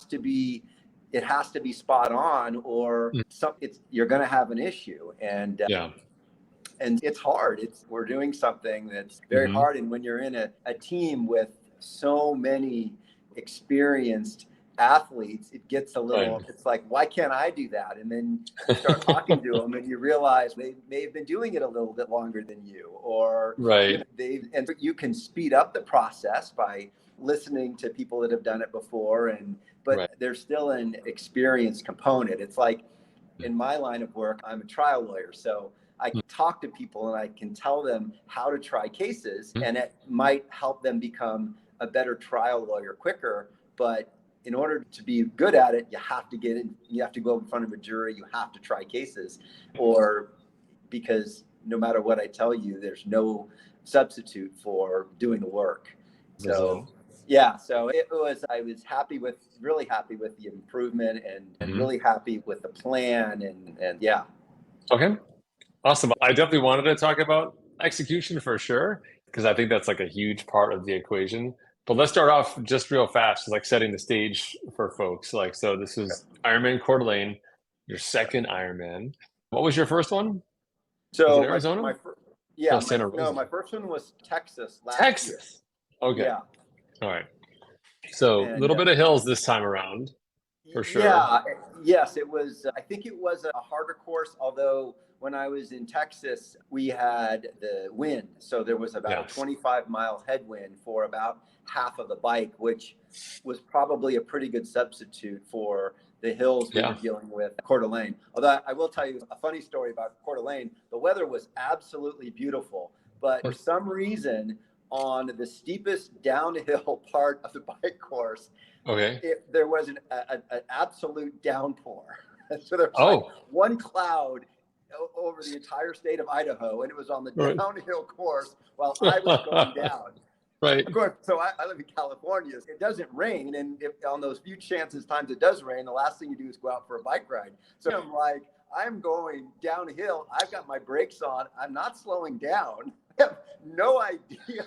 to be spot on, or you're going to have an issue. And and it's hard. We're doing something that's very hard. And when you're in a team with so many experienced athletes, it gets a little, it's like, why can't I do that? And then you start talking to them and you realize they may have been doing it a little bit longer than you, or and you can speed up the process by listening to people that have done it before. But there's still an experience component. It's like, in my line of work, I'm a trial lawyer. So I can talk to people and I can tell them how to try cases, and it might help them become a better trial lawyer quicker. But in order to be good at it, you have to you have to go in front of a jury, you have to try cases, because no matter what I tell you, there's no substitute for doing the work. So so I was really happy with the improvement, and really happy with the plan, and yeah. Okay. Awesome. I definitely wanted to talk about execution for sure, because I think that's like a huge part of the equation. But let's start off just real fast, like setting the stage for folks. Like, so this is Ironman Cortelain, your second Ironman. What was your first one? So was it Arizona? My first one was Texas last year. Okay. Yeah. All right. So a little bit of hills this time around, for sure. Yeah. Yes, it was. I think it was a harder course, although when I was in Texas, we had the wind. So there was about a 25-mile headwind for about half of the bike, which was probably a pretty good substitute for the hills we were dealing with at Coeur. Although I will tell you a funny story about Coeur. The weather was absolutely beautiful, but for some reason, on the steepest downhill part of the bike course, there was an absolute downpour. So there was like one cloud over the entire state of Idaho, and it was on the downhill course while I was going down. Of course, so I live in California. It doesn't rain, and on those few times it does rain, the last thing you do is go out for a bike ride. So I'm like, I'm going downhill. I've got my brakes on. I'm not slowing down. I have no idea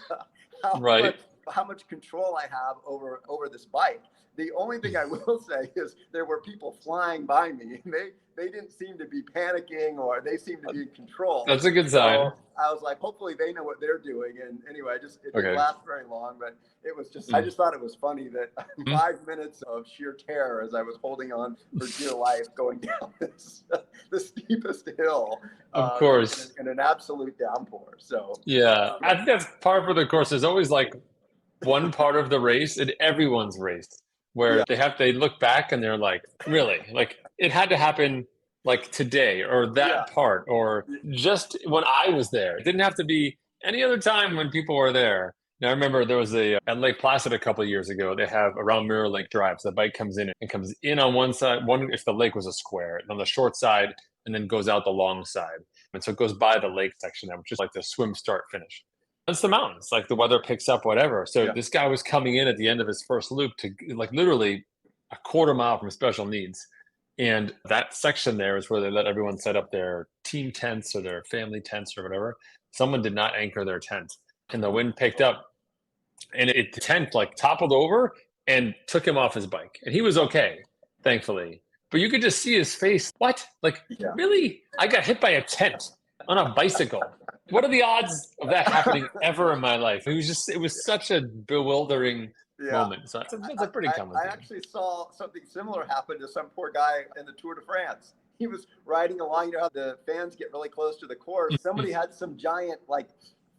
how much control I have over this bike. The only thing I will say is there were people flying by me, and they didn't seem to be panicking, or they seemed to be in control. That's a good sign. So I was like, hopefully they know what they're doing. And anyway, it didn't last very long, but it was just, I just thought it was funny that 5 minutes of sheer terror as I was holding on for dear life going down the steepest hill. Of course. In an absolute downpour. So I think that's par for the course. There's always like one part of the race in everyone's race where they look back and they're like, really? Like, it had to happen like today, or that part, or just when I was there. It didn't have to be any other time when people were there. Now, I remember there was at Lake Placid a couple of years ago, they have around Mirror Lake Drive. So the bike comes in on one side, if the lake was a square, and on the short side, and then goes out the long side. And so it goes by the lake section there, which is like the swim, start, finish. It's the mountains, like the weather picks up, whatever. So this guy was coming in at the end of his first loop to like literally a quarter mile from special needs. And that section there is where they let everyone set up their team tents or their family tents or whatever. Someone did not anchor their tent, and the wind picked up, and the tent like toppled over and took him off his bike. And he was okay, thankfully. But you could just see his face. What? Like, really? I got hit by a tent on a bicycle. What are the odds of that happening ever in my life? It was such a bewildering moment. So that's a pretty common thing. I actually saw something similar happen to some poor guy in the Tour de France. He was riding along, you know how the fans get really close to the course. Somebody had some giant like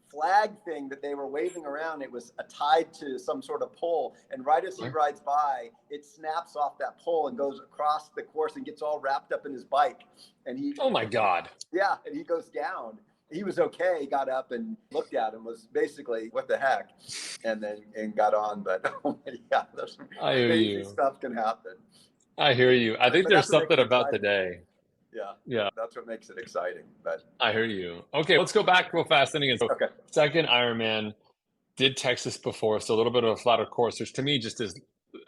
flag thing that they were waving around. It was tied to some sort of pole, and right as he rides by, it snaps off that pole and goes across the course and gets all wrapped up in his bike. And oh my God. Yeah, and he goes down. He was okay. He got up and looked at him, was basically, what the heck, and got on. But there's some crazy stuff can happen. I hear you. I think there's something about the day. Yeah. That's what makes it exciting. But I hear you. Okay, let's go back real fast. Then again, so second Ironman, did Texas before, so a little bit of a flatter course, which to me just is,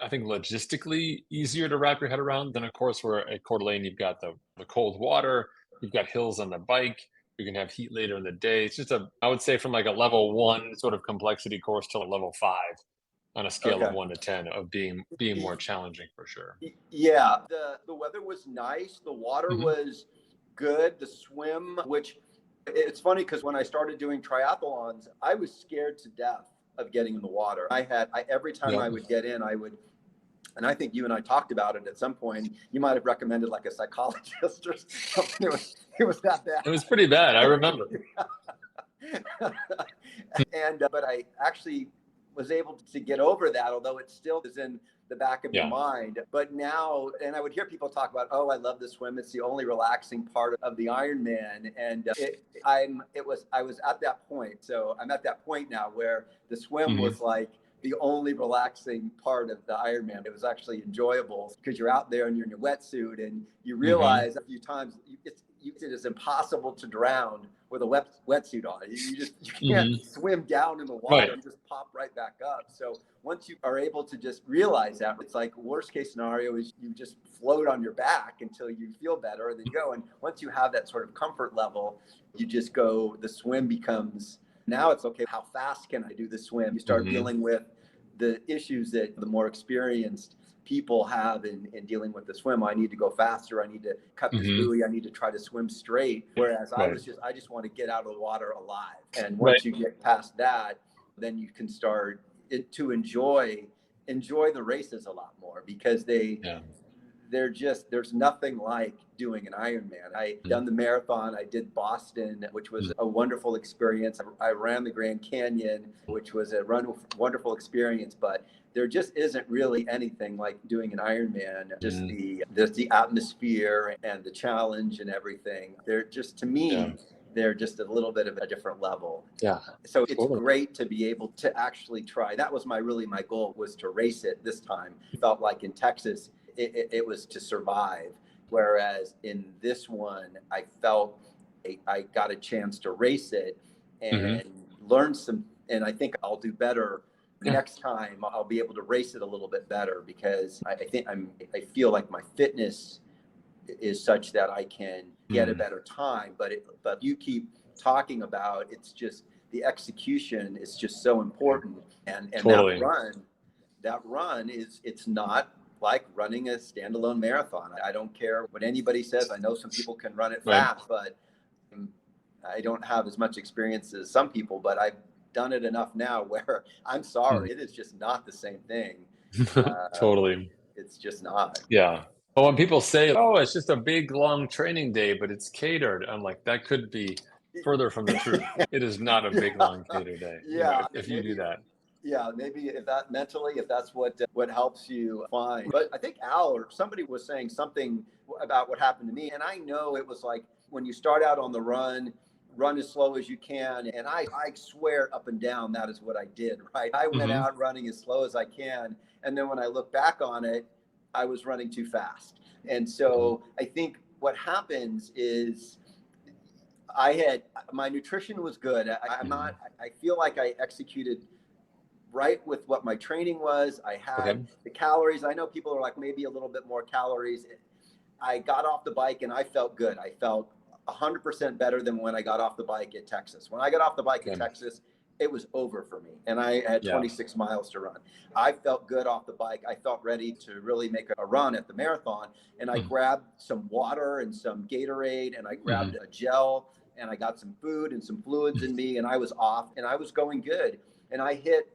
I think, logistically easier to wrap your head around than a course where at Cortelain you've got the cold water, you've got hills on the bike, you can have heat later in the day. It's just I would say from like a level 1 sort of complexity course to a level 5. on a scale of Okay. 1 to 10 of being more challenging for sure. Yeah, the weather was nice. The water Hmm. was good. The swim, which it's funny because when I started doing triathlons, I was scared to death of getting in the water. Every time Yeah. I would get in, I would, and I think you and I talked about it at some point. You might have recommended like a psychologist or something. It was that bad. It was pretty bad. I remember. And but I actually was able to get over that, although it still is in the back of your Yeah. mind. But now, and I would hear people talk about, oh, I love the swim. It's the only relaxing part of the Ironman. And I was at that point. So I'm at that point now where the swim Hmm. was like the only relaxing part of the Ironman. It was actually enjoyable because you're out there and you're in your wetsuit and you Hmm. realize a few times it is impossible to drown with a wetsuit on. You can't Hmm. swim down in the Right. water. You just pop right back up. So once you are able to just realize that, it's like worst case scenario is you just float on your back until you feel better and then go. And once you have that sort of comfort level, you just go, the swim becomes, now it's okay, how fast can I do the swim? You start Hmm. dealing with the issues that the more experienced people have in dealing with the swim. I need to go faster. I need to cut this Hmm. buoy. I need to try to swim straight. Whereas Right. I just want to get out of the water alive. And Right. once you get past that, then you can start to enjoy the races a lot more because Yeah. there's nothing like doing an Ironman. I done the marathon. I did Boston, which was a wonderful experience. I ran the Grand Canyon, which was a wonderful experience, but there just isn't really anything like doing an Ironman. Just the atmosphere and the challenge and everything. They're just, to Yeah. me, they're just a little bit of a different level. Yeah. So it's Totally. great to be able to actually try. That was my goal, was to race it this time. Felt like in Texas, it was to survive. Whereas in this one, I felt I got a chance to race it Hmm. and learn some, and I think I'll do better Yeah. next time. I'll be able to race it a little bit better because I feel like my fitness is such that I can get a better time. But you keep talking about, it's just the execution is just so important. And Totally. that run it's not like running a standalone marathon. I don't care what anybody says. I know some people can run it Right. fast, but I don't have as much experience as some people, but I've done it enough now where I'm sorry, it is just not the same thing. Totally. It's just not. Yeah. But when people say, "Oh, it's just a big long training day, but it's catered," I'm like, that could be further from the truth. It is not a big Yeah, long catered day. yeah, If you do maybe. that. Yeah, maybe if that mentally, if that's what helps you find. But I think Al or somebody was saying something about what happened to me, and I know it was like when you start out on the run as slow as you can, and I swear up and down that is what I did. Right, I went Hmm. out running as slow as I can, and then when I look back on it, I was running too fast. And so I think what happens is my nutrition was good. I feel like I executed right with what my training was. I had Okay. the calories. I know people are like maybe a little bit more calories. I got off the bike and I felt good. I felt 100% better than when I got off the bike at Texas. When I got off the bike at Good. Texas, it was over for me. And I had Yeah. 26 miles to run. I felt good off the bike. I felt ready to really make a run at the marathon. And I grabbed some water and some Gatorade and I Hmm. grabbed a gel and I got some food and some fluids in me and I was off and I was going good. And I hit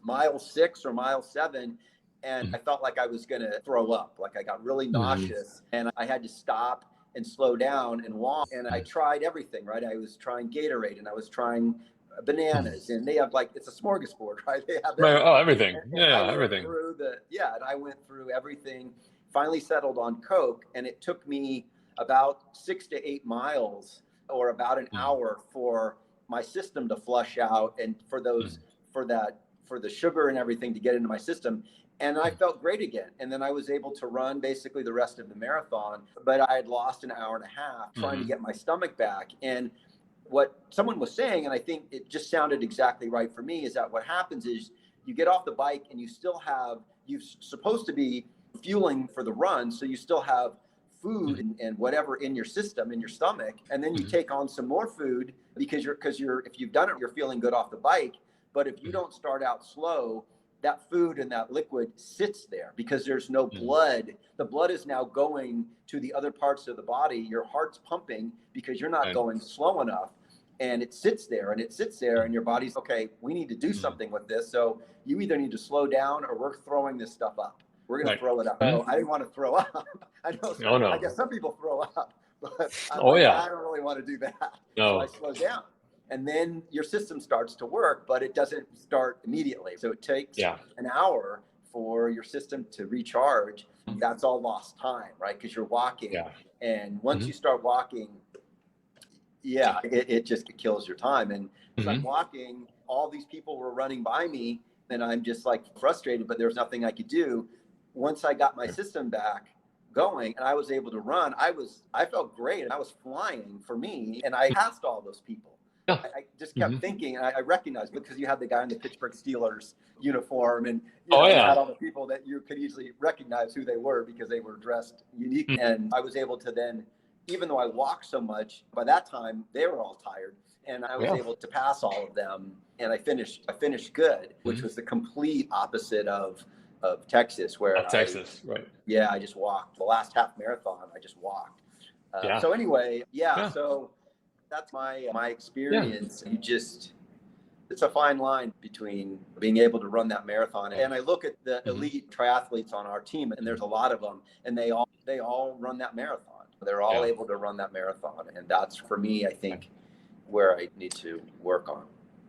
mile 6 or mile 7 and I felt like I was going to throw up. Like I got really Hmm. nauseous and I had to stop and slow down and walk. And I tried everything, right? I was trying Gatorade and I was trying bananas and they have like, it's a smorgasbord, right? They have Right. everything. Oh, everything. And I Yeah, went everything. through and I went through everything, finally settled on Coke. And it took me about 6 to 8 miles or about an hour for my system to flush out and for the sugar and everything to get into my system. And I felt great again. And then I was able to run basically the rest of the marathon, but I had lost an hour and a half trying to get my stomach back. And what someone was saying, and I think it just sounded exactly right for me, is that what happens is you get off the bike and you're supposed to be fueling for the run. So you still have food and whatever in your system, in your stomach. And then you take on some more food because if you've done it, you're feeling good off the bike. But if you don't start out slow, that food and that liquid sits there because there's no blood. The blood is now going to the other parts of the body. Your heart's pumping because you're not going slow enough. And it sits there and it sits there, and your body's, okay, we need to do something with this. So you either need to slow down or we're throwing this stuff up. We're going to throw it up. So I didn't want to throw up. I know. I guess some people throw up, but I don't really want to do that. So I slow down. And then your system starts to work, but it doesn't start immediately. So it takes an hour for your system to recharge. That's all lost time, right? Because you're walking. And once you start walking, it just kills your time. And as I'm walking, all these people were running by me, and I'm just like frustrated, but there was nothing I could do. Once I got my system back going and I was able to run, I felt great, and I was flying for me, and I passed all those people. I just kept thinking, and I recognized, because you had the guy in the Pittsburgh Steelers uniform, and you had all the people that you could easily recognize who they were because they were dressed unique. And I was able to then, even though I walked so much, by that time they were all tired, and I was able to pass all of them, and I finished good, which was the complete opposite of Texas, where I just walked the last half marathon. I just walked. So anyway, so that's my experience. It's a fine line between being able to run that marathon. And I look at the elite triathletes on our team, and there's a lot of them, and they all run that marathon. They're all able to run that marathon. And that's, for me, I think, where I need to work on.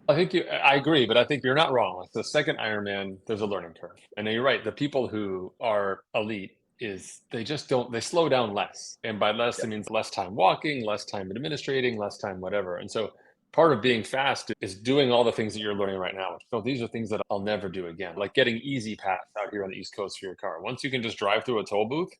I agree, but I think you're not wrong. Like the second Ironman, there's a learning curve. And you're right. The people who are elite they slow down less. And by less, it means less time walking, less time administrating, less time whatever. And so part of being fast is doing all the things that you're learning right now. So these are things that I'll never do again. Like getting easy pass out here on the East Coast for your car. Once you can just drive through a toll booth,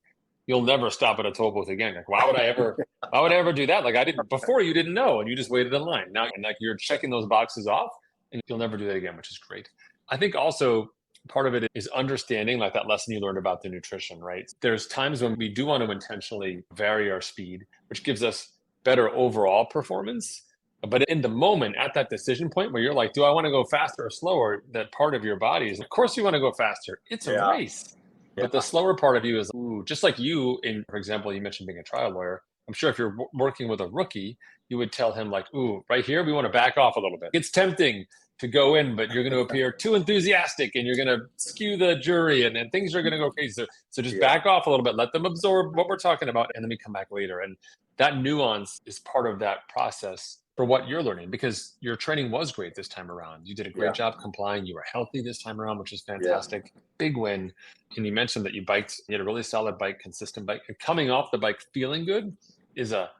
you'll never stop at a toll booth again. Like, why would I ever do that? Like, I didn't before. You didn't know, and you just waited in line. Now, and like, you're checking those boxes off, and you'll never do that again, which is great. I think also part of it is understanding, like that lesson you learned about the nutrition, right? There's times when we do want to intentionally vary our speed, which gives us better overall performance. But in the moment, at that decision point where you're like, do I want to go faster or slower? That part of your body is, of course, you want to go faster. It's a race. But the slower part of you is, just like you, for example, you mentioned being a trial lawyer. I'm sure if you're working with a rookie, you would tell him like, right here, we want to back off a little bit. It's tempting to go in, but you're going to appear too enthusiastic, and you're going to skew the jury, and then things are going to go crazy. So just back off a little bit, let them absorb what we're talking about, and then we come back later. And that nuance is part of that process for what you're learning, because your training was great this time around. You did a great job complying. You were healthy this time around, which is fantastic. Big win. And you mentioned that you had a really solid bike, consistent bike. And coming off the bike feeling good is a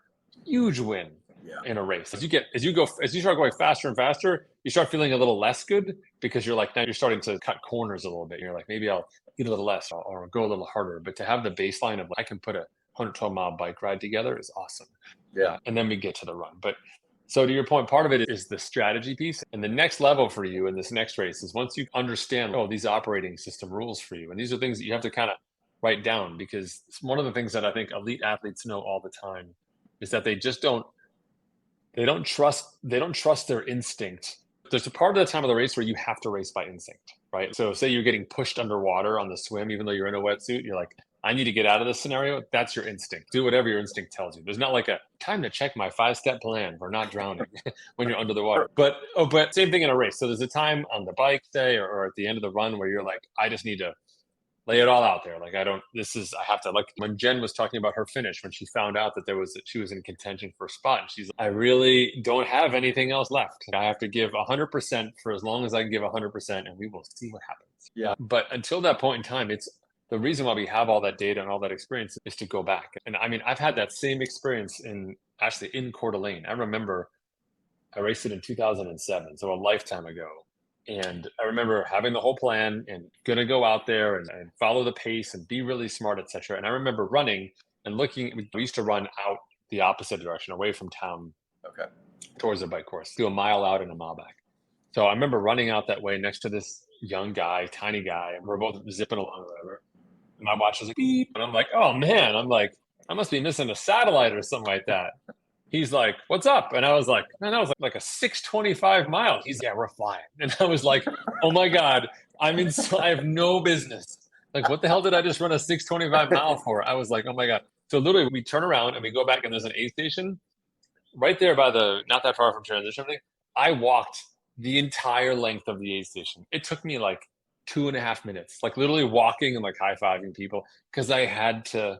huge win in a race. As you start going faster and faster, you start feeling a little less good, because you're like, now you're starting to cut corners a little bit. You're like, maybe I'll eat a little less or go a little harder. But to have the baseline of, I can put a 112-mile bike ride together is awesome. And then we get to the run. But so to your point, part of it is the strategy piece. And the next level for you in this next race is once you understand, these operating system rules for you. And these are things that you have to kind of write down, because it's one of the things that I think elite athletes know all the time is that they just don't trust their instinct. There's a part of the time of the race where you have to race by instinct, right? So say you're getting pushed underwater on the swim, even though you're in a wetsuit, you're like, I need to get out of this scenario. That's your instinct. Do whatever your instinct tells you. There's not like a time to check my 5-step plan for not drowning when you're under the water. But same thing in a race. So there's a time on the bike, say, or at the end of the run where you're like, I just need to lay it all out there. Like, I have to, like when Jen was talking about her finish, when she found out that she was in contention for a spot, and she's like, I really don't have anything else left. I have to give 100% for as long as I can give 100%, and we will see what happens. But until that point in time, it's the reason why we have all that data and all that experience is to go back. And I mean, I've had that same experience in Cortelain. I remember I raced it in 2007, so a lifetime ago. And I remember having the whole plan and going to go out there and follow the pace and be really smart, etc. And I remember running and looking. We used to run out the opposite direction, away from town, towards the bike course, do a mile out and a mile back. So I remember running out that way next to this young guy, tiny guy, and we're both zipping along or whatever. And my watch was like, beep. And I'm like, oh man, I must be missing a satellite or something like that. He's like, what's up? And I was like, man, that was like a 625 mile. He's we're flying. And I was like, oh my God, I mean, so I have no business. Like, what the hell did I just run a 625 mile for? I was like, oh my God. So literally we turn around and we go back and there's an aid station right there by the, not that far from transition. I walked the entire length of the aid station. It took me like 2.5 minutes, like literally walking and like high-fiving people because I had to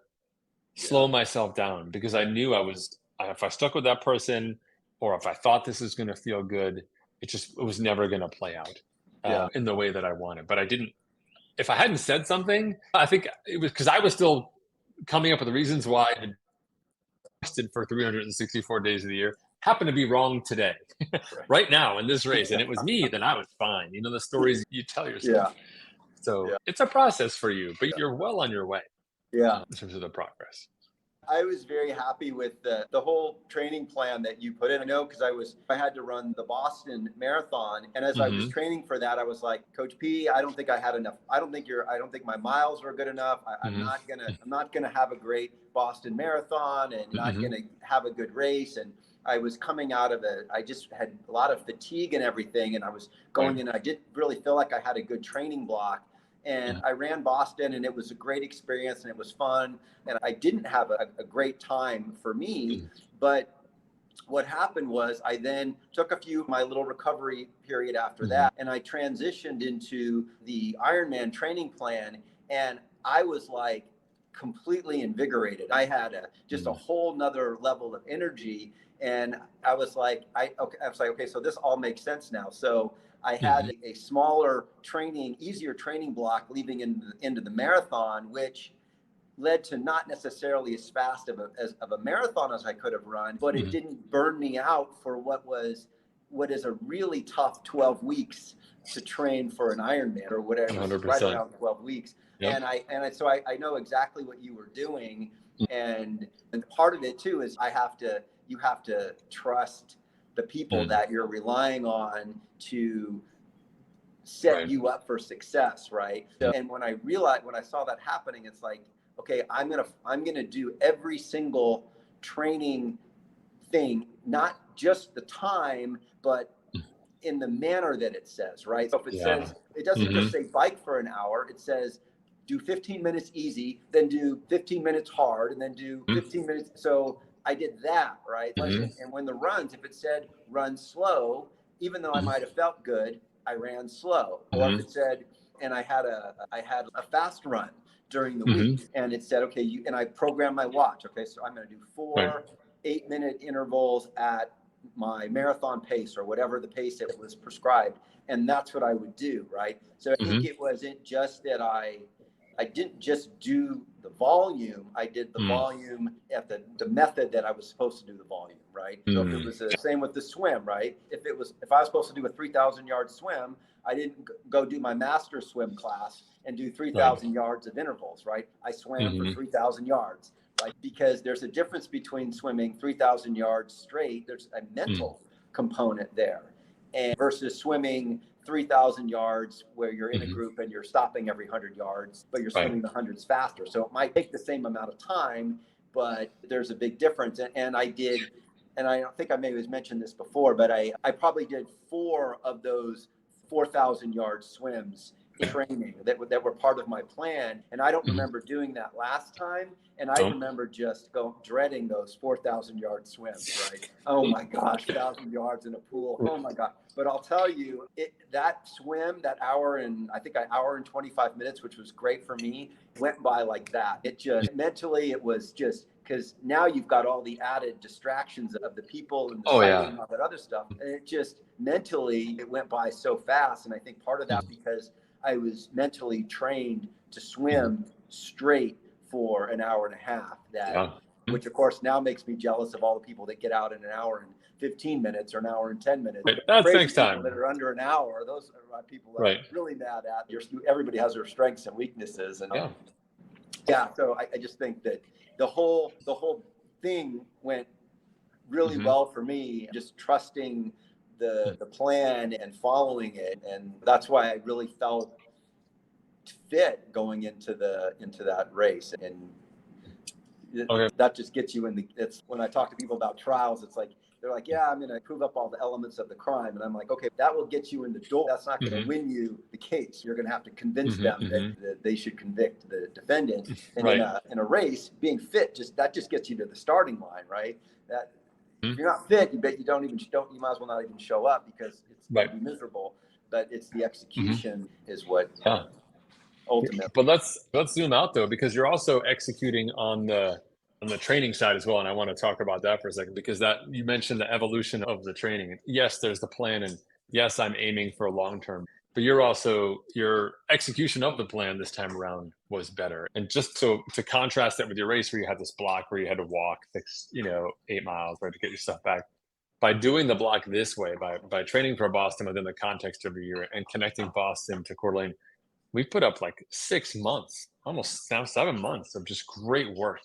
slow myself down because I knew if I stuck with that person or if I thought this was going to feel good, it was never going to play out in the way that I wanted. But I didn't, if I hadn't said something, I think it was because I was still coming up with the reasons why I tested for 364 days of the year happened to be wrong today, right now in this race. And it was me, then I was fine. You know, the stories you tell yourself. So it's a process for you, but you're well on your way in terms of the progress. I was very happy with the whole training plan that you put in. I know because I had to run the Boston Marathon, and as I was training for that, I was like, Coach P, I don't think I had enough. I don't think my miles were good enough. I'm not gonna have a great Boston Marathon, and not gonna have a good race. And I was coming out of I just had a lot of fatigue and everything, and I was going in. I didn't really feel like I had a good training block. And I ran Boston, and it was a great experience, and it was fun. And I didn't have a great time for me, but what happened was I then took my little recovery period after that, and I transitioned into the Ironman training plan, and I was like completely invigorated. I had just a whole nother level of energy, and I was like, okay, so this all makes sense now. So I had a smaller easier training block leading into the marathon, which led to not necessarily as fast of a marathon as I could have run, but it didn't burn me out for what is a really tough 12 weeks to train for an Ironman or whatever. 100%. Right around 12 weeks. Yep. So I know exactly what you were doing. And part of it too is you have to trust the people that you're relying on to set you up for success, right? So, and when I saw that happening, it's like, okay, I'm gonna do every single training thing, not just the time, but in the manner that it says, right? So if it says, it doesn't just say bike for an hour, it says do 15 minutes easy, then do 15 minutes hard, and then do 15 minutes. So I did that, right? And when the runs, if it said run slow, even though I might have felt good, I ran slow. Or if it said, and I had a fast run during the week, and it said, okay, and I programmed my watch. Okay, so I'm going to do 4 8-minute intervals at my marathon pace or whatever the pace that was prescribed, and that's what I would do, right? So I think it wasn't just that I didn't just do the volume. I did the volume at the method that I was supposed to do the volume, right? So if it was the same with the swim, right? If I was supposed to do a 3,000 yard swim, I didn't go do my master swim class and do 3,000 yards of intervals, right? I swam for 3,000 yards, right? Because there's a difference between swimming 3,000 yards straight. There's a mental component there, and versus swimming 3,000 yards where you're in a group and you're stopping every 100 yards, but you're swimming the hundreds faster. So it might take the same amount of time, but there's a big difference. And I don't think I may have mentioned this before, but I probably did 4 of those 4,000 yard swims in training that were part of my plan. And I don't remember doing that last time. And I remember just dreading those 4,000 yard swims, right? Oh my gosh, 1,000 yards in a pool. Oh my God. But I'll tell you, that swim, that hour and 25 minutes, which was great for me, went by like that. It just mentally, it was just because now you've got all the added distractions of the people and the cycling and all that other stuff. And it just mentally, it went by so fast. And I think part of that because I was mentally trained to swim straight for an hour and a half, which of course now makes me jealous of all the people that get out in an hour and 15 minutes or an hour and 10 minutes. That's next time. That are under an hour. Those are people that are really mad at. Everybody has their strengths and weaknesses. And so I just think that the whole thing went really well for me, just trusting the plan and following it. And that's why I really felt fit going into that race. And that just gets you it's when I talk to people about trials, it's like they're like, yeah, I'm going to prove up all the elements of the crime. And I'm like, okay, that will get you in the door. That's not going to win you the case. You're going to have to convince them that they should convict the defendant. And in a race, being fit, that just gets you to the starting line, right? That if you're not fit, you might as well not even show up, because it's going to be miserable. But it's the execution is what ultimately. But let's zoom out though, because you're also executing on the training side as well, and I want to talk about that for a second, because that you mentioned the evolution of the training. Yes, there's the plan, and yes, I'm aiming for a long term, but your execution of the plan this time around was better. And just so to contrast that with your race, where you had this block where you had to walk 8 miles, right, to get yourself back. By doing the block this way, by training for Boston within the context of a year and connecting Boston to Cortelain, we put up like 6 months, almost now 7 months of just great work,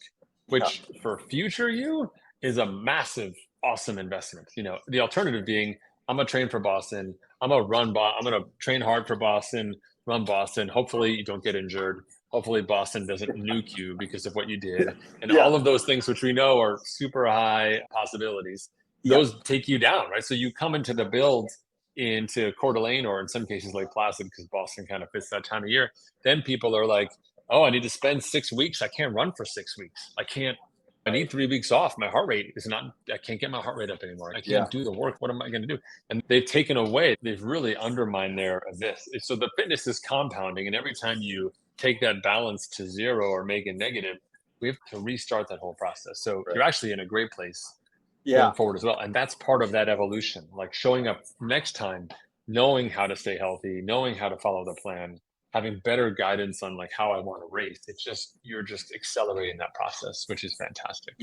which for future you is a massive, awesome investment. The alternative being, I'm gonna train for Boston, I'm gonna train hard for Boston, run Boston. Hopefully you don't get injured. Hopefully Boston doesn't nuke you because of what you did, and all of those things, which we know are super high possibilities. Those take you down, right? So you come into the build into Coeur d'Alene, or in some cases Lake Placid, because Boston kind of fits that time of year. Then people are like, oh, I need to spend 6 weeks. I can't run for 6 weeks. I need 3 weeks off. My heart rate I can't get my heart rate up anymore. I can't do the work. What am I going to do? And they've really undermined their this. So the fitness is compounding. And every time you take that balance to zero or make it negative, we have to restart that whole process. So you're actually in a great place going forward as well. And that's part of that evolution, like showing up next time, knowing how to stay healthy, knowing how to follow the plan, having better guidance on like how I want to race. You're just accelerating that process, which is fantastic.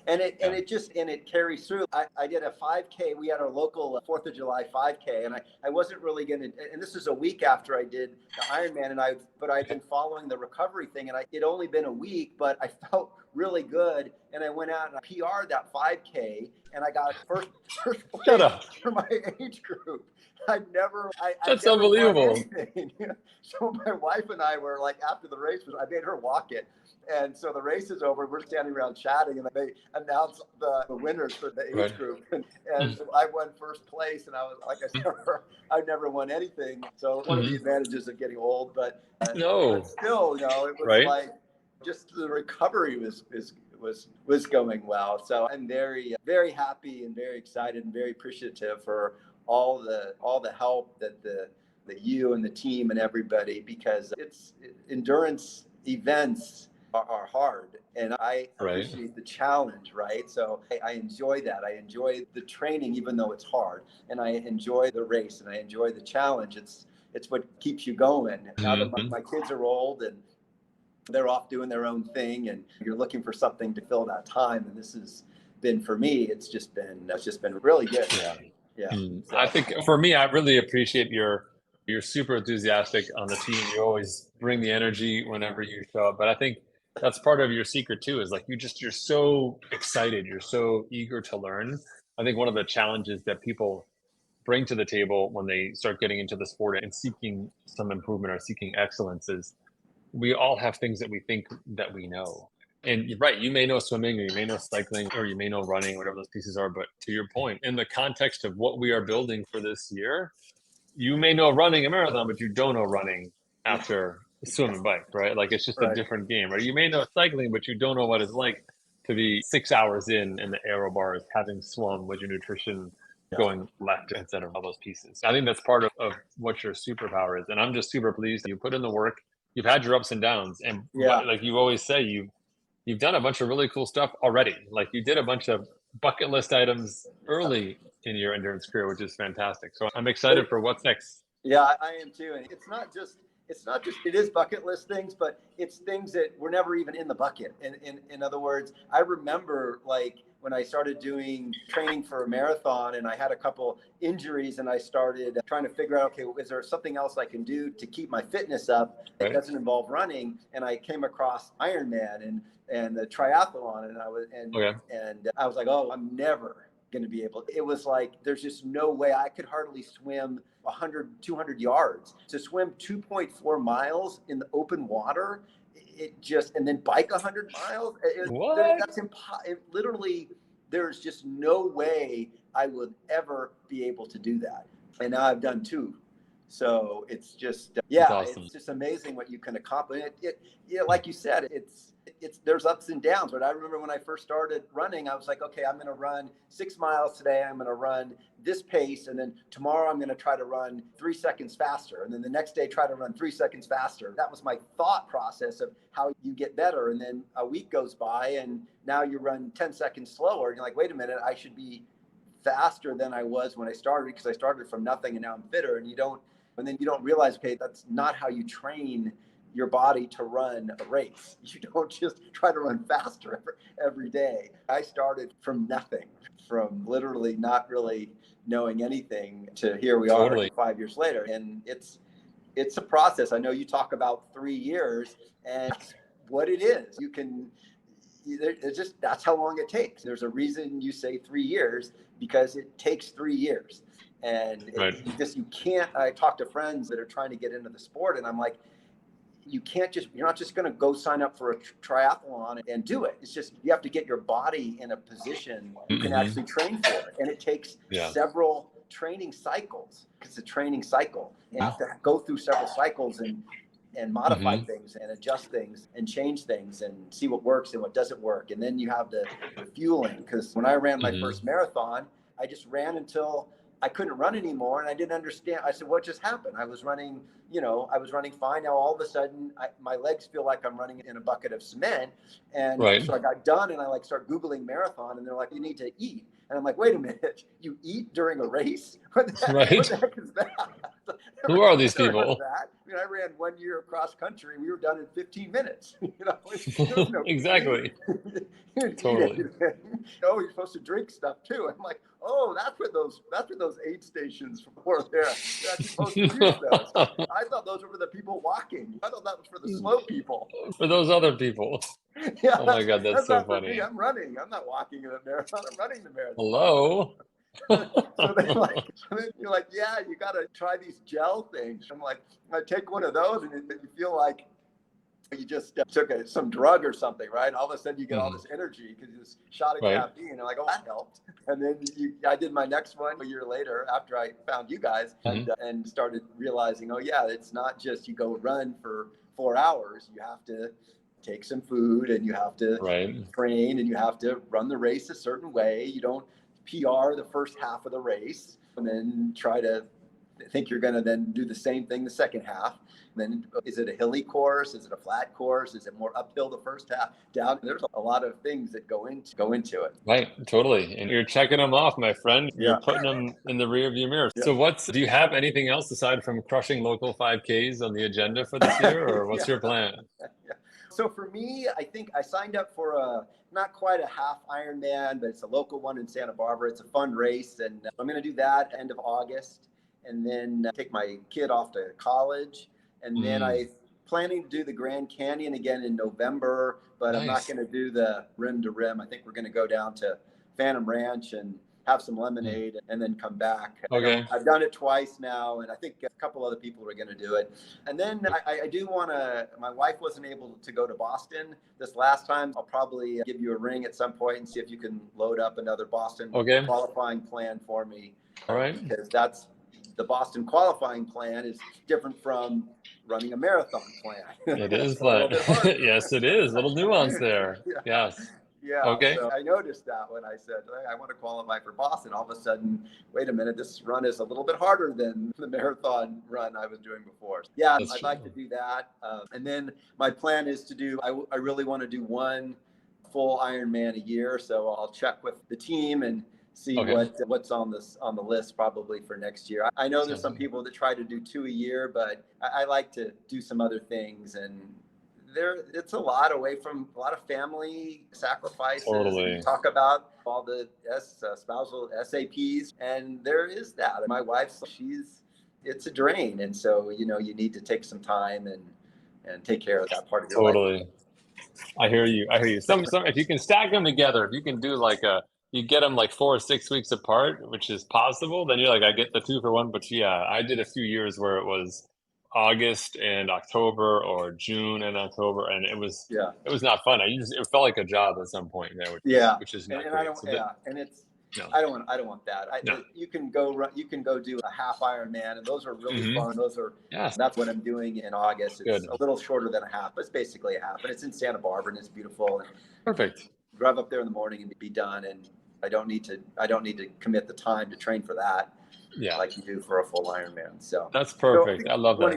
And it carries through. I did a 5K. We had our local 4th of July 5K, and I wasn't really going to, and this is a week after I did the Ironman, but I'd been following the recovery thing, and it'd only been a week, but I felt really good. And I went out and I PR'd that 5K, and I got first place for my age group. That's unbelievable. So my wife and I were like, after the race, I made her walk it. And so the race is over. We're standing around chatting, and they announced the winners for the age group. And I won first place. And I was like, I've never won anything. So one of the advantages of getting old, but still, it was like just the recovery was going well. So I'm very, very happy and very excited and very appreciative for all the help that you and the team and everybody, because endurance events are hard, and I appreciate the challenge, right? So I enjoy that. I enjoy the training, even though it's hard, and I enjoy the race, and I enjoy the challenge. It's what keeps you going. Now that my kids are old and they're off doing their own thing, and you're looking for something to fill that time, and this has been, for me, it's just been really good. I think for me, I really appreciate you're super enthusiastic on the team. You always bring the energy whenever you show up. But I think that's part of your secret too, is like you're so excited. You're so eager to learn. I think one of the challenges that people bring to the table when they start getting into the sport and seeking some improvement or seeking excellence is we all have things that we think that we know. And you're right, you may know swimming, or you may know cycling, or you may know running, whatever those pieces are. But to your point, in the context of what we are building for this year, you may know running a marathon, but you don't know running after swim and bike, right? Like it's just a different game, right? You may know cycling, but you don't know what it's like to be 6 hours in the aero bars, having swum with your nutrition going left instead of all those pieces. I think that's part of what your superpower is. And I'm just super pleased you put in the work. You've had your ups and downs. And like you always say, you've done a bunch of really cool stuff already. Like you did a bunch of bucket list items early in your endurance career, which is fantastic. So I'm excited for what's next. Yeah, I am too. And it's not just it is bucket list things, but it's things that were never even in the bucket. In other words, I remember like when I started doing training for a marathon and I had a couple injuries, and I started trying to figure out, okay, is there something else I can do to keep my fitness up that doesn't involve running? And I came across Ironman and the triathlon, and I was like, oh, I'm never going to be able. It was like, there's just no way. I could hardly swim 100, 200 yards. To swim 2.4 miles in the open water, and then bike 100 miles. That's impossible. Literally, there's just no way I would ever be able to do that. And now I've done 2. So it's just, awesome. It's just amazing what you can accomplish. Like you said, there's ups and downs. But I remember when I first started running, I was like, okay, I'm going to run 6 miles today. I'm going to run this pace. And then tomorrow I'm going to try to run 3 seconds faster. And then the next day, try to run 3 seconds faster. That was my thought process of how you get better. And then a week goes by and now you run 10 seconds slower. And you're like, wait a minute, I should be faster than I was when I started, because I started from nothing and now I'm fitter. And then you don't realize, okay, that's not how you train your body to run a race. You don't just try to run faster every day. I started from nothing, from literally not really knowing anything to here we are 5 years later. And it's a process. I know you talk about 3 years, and that's what it is. That's how long it takes. There's a reason you say 3 years, because it takes 3 years. And you can't, I talk to friends that are trying to get into the sport, and I'm like, you're not just going to go sign up for a triathlon and do it. It's just, you have to get your body in a position you can actually train for it. And it takes several training cycles, because it's a training cycle. And you have to go through several cycles and modify things and adjust things and change things and see what works and what doesn't work. And then you have the fueling, because when I ran my first marathon, I just ran until I couldn't run anymore, and I didn't understand. I said, what just happened? I was running fine. Now all of a sudden my legs feel like I'm running in a bucket of cement. And so I got done, and I start Googling marathon, and they're like, you need to eat. And I'm like, wait a minute, you eat during a race? What the heck is that? Who are these people? I ran 1 year cross country. We were done in 15 minutes. Exactly. Totally. You're supposed to drink stuff too. I'm like, oh, that's what those aid stations were there. You're actually supposed to use those. I thought those were for the people walking. I thought that was for the slow people. For those other people. Oh my God, that's so funny. Me. I'm running. I'm not walking in a marathon. I'm running the marathon. Hello. So you're like, yeah, you got to try these gel things. I'm like, I take one of those, and you feel like you just took some drug or something, right? All of a sudden you get all this energy because you just shot of caffeine. And I'm like, oh, that helped. And then I did my next one a year later after I found you guys and started realizing, oh yeah, it's not just you go run for 4 hours. You have to take some food, and you have to train, and you have to run the race a certain way. You don't PR the first half of the race and then try to think you're going to then do the same thing the second half. And then is it a hilly course? Is it a flat course? Is it more uphill the first half, down? There's a lot of things that go into it. Right, totally. And you're checking them off, my friend. You're putting them in the rear view mirror. So do you have anything else aside from crushing local 5Ks on the agenda for this year, or what's your plan? So for me, I think I signed up for not quite a half Ironman, but it's a local one in Santa Barbara. It's a fun race, and I'm going to do that end of August, and then take my kid off to college. And then I'm planning to do the Grand Canyon again in November, but I'm not going to do the rim to rim. I think we're going to go down to Phantom Ranch and have some lemonade and then come back. Okay. I've done it twice now, and I think a couple other people are going to do it. And then I do want to, my wife wasn't able to go to Boston this last time. I'll probably give you a ring at some point and see if you can load up another Boston qualifying plan for me. All right. Because the Boston qualifying plan is different from running a marathon plan. It is fun. Yes, it is. A little nuance there. Yes. Yeah. Okay. So I noticed that when I said, I want to qualify for Boston, all of a sudden, wait a minute, this run is a little bit harder than the marathon run I was doing before. Yeah, I'd like to do that. And then my plan is to do, I really want to do one full Ironman a year. So I'll check with the team and see what's on the list probably for next year. I know there's some people that try to do 2 a year, but I like to do some other things, and it's a lot away from a lot of family sacrifices. Totally. We talk about all the spousal SAPs, and there is that. My wife's, it's a drain, and so you need to take some time and take care of that part of your life. Totally. I hear you. Some if you can stack them together, if you can do you get them 4 or 6 weeks apart, which is possible, then you're like, I get the 2 for 1. But yeah, I did a few years where it was August and October or June and October, and it was not fun. It felt like a job at some point there, which is not and great. I don't, and it's. No. I don't want that. You can go do a half Ironman, and those are really fun. That's what I'm doing in August. It's a little shorter than a half, but it's basically a half, and it's in Santa Barbara, and it's beautiful. And perfect. Drive up there in the morning and be done, and I don't need to commit the time to train for that. Like you do for a full Ironman. So that's perfect. I love that. One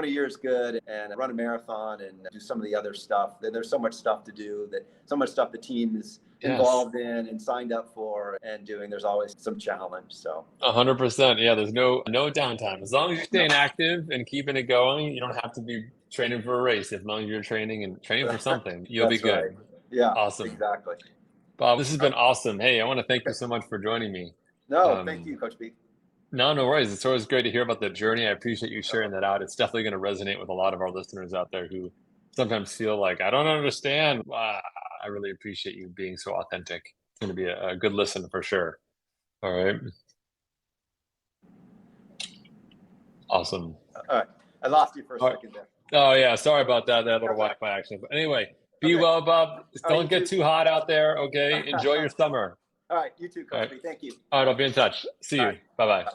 a year is good, and run a marathon and do some of the other stuff. There's so much stuff to do, so much stuff the team is involved in and signed up for and doing. There's always some challenge. So 100%. Yeah, there's no downtime. As long as you're staying active and keeping it going, you don't have to be training for a race. As long as you're training for something, you'll be good. Right. Yeah, awesome. Exactly. Bob, this has been awesome. Hey, I want to thank you so much for joining me. No, thank you, Coach B. No worries. It's always great to hear about the journey. I appreciate you sharing that out. It's definitely going to resonate with a lot of our listeners out there who sometimes feel like, I don't understand. I really appreciate you being so authentic. It's going to be a good listen for sure. All right. Awesome. All right. I lost you for a second there. Oh, yeah. Sorry about that little Wi-Fi action. But anyway, be well, Bob. Don't get too hot out there, okay? Enjoy your summer. All right. You too, Coach B. Thank you. All right. I'll be in touch. See you. Bye-bye.